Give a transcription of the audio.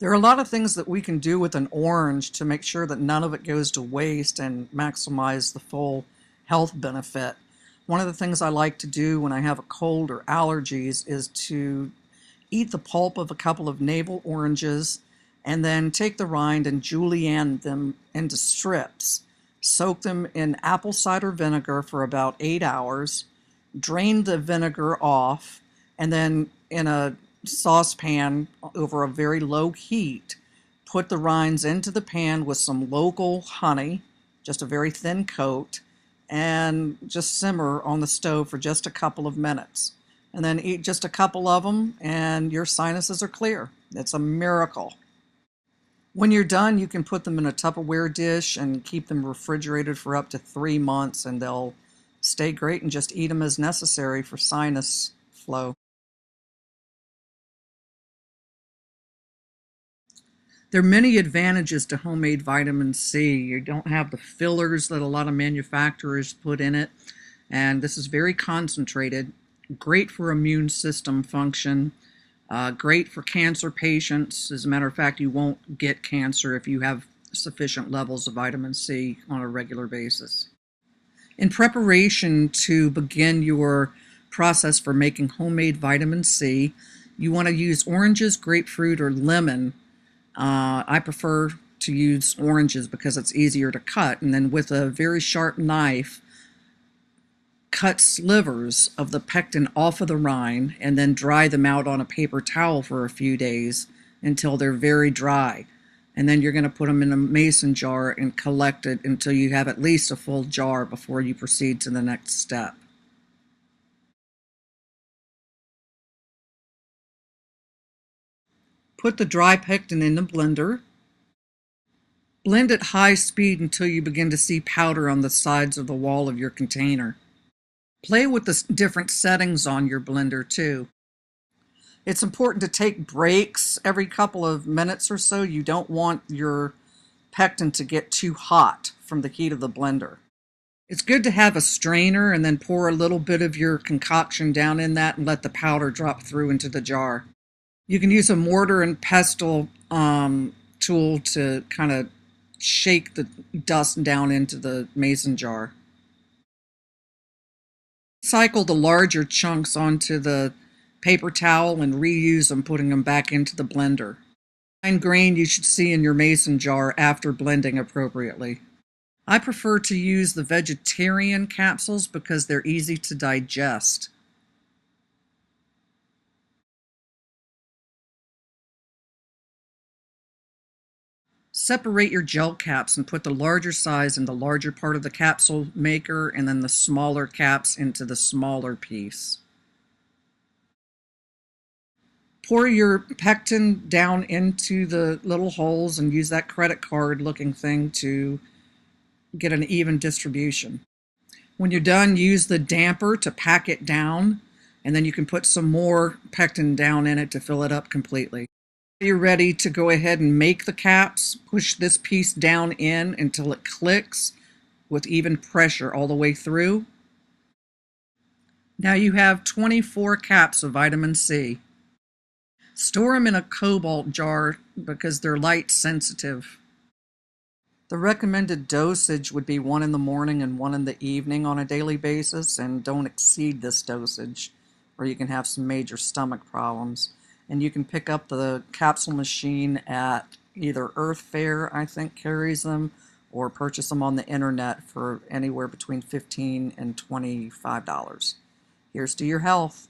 There are a lot of things that we can do with an orange to make sure that none of it goes to waste and maximize the full health benefit. One of the things I like to do when I have a cold or allergies is to eat the pulp of a couple of navel oranges and then take the rind and julienne them into strips. Soak them in apple cider vinegar for about 8 hours, drain the vinegar off, and then in a saucepan over a very low heat, put the rinds into the pan with some local honey, just a very thin coat, and just simmer on the stove for just a couple of minutes. And then eat just a couple of them, and your sinuses are clear. It's a miracle. When you're done, you can put them in a Tupperware dish and keep them refrigerated for up to 3 months, and they'll stay great, and just eat them as necessary for sinus flow. There are many advantages to homemade vitamin C. You don't have the fillers that a lot of manufacturers put in it, and this is very concentrated, great for immune system function, great for cancer patients. As a matter of fact, you won't get cancer if you have sufficient levels of vitamin C on a regular basis. In preparation to begin your process for making homemade vitamin C, you want to use oranges, grapefruit, or lemon. I prefer to use oranges because it's easier to cut. And then with a very sharp knife, cut slivers of the pectin off of the rind and then dry them out on a paper towel for a few days until they're very dry. And then you're going to put them in a mason jar and collect it until you have at least a full jar before you proceed to the next step. Put the dry pectin in the blender. Blend at high speed until you begin to see powder on the sides of the wall of your container. Play with the different settings on your blender too. It's important to take breaks every couple of minutes or so. You don't want your pectin to get too hot from the heat of the blender. It's good to have a strainer and then pour a little bit of your concoction down in that and let the powder drop through into the jar. You can use a mortar and pestle tool to kind of shake the dust down into the mason jar. Cycle the larger chunks onto the paper towel and reuse them, putting them back into the blender. Fine grain you should see in your mason jar after blending appropriately. I prefer to use the vegetarian capsules because they're easy to digest. Separate your gel caps and put the larger size in the larger part of the capsule maker and then the smaller caps into the smaller piece. Pour your pectin down into the little holes and use that credit card looking thing to get an even distribution. When you're done, use the damper to pack it down, and then you can put some more pectin down in it to fill it up completely. You're ready to go ahead and make the caps. Push this piece down in until it clicks with even pressure all the way through. Now you have 24 caps of vitamin C. Store them in a cobalt jar because they're light sensitive. The recommended dosage would be 1 in the morning and 1 in the evening on a daily basis, and don't exceed this dosage or you can have some major stomach problems. And you can pick up the capsule machine at either Earth Fare, I think, carries them, or purchase them on the internet for anywhere between $15 and $25. Here's to your health.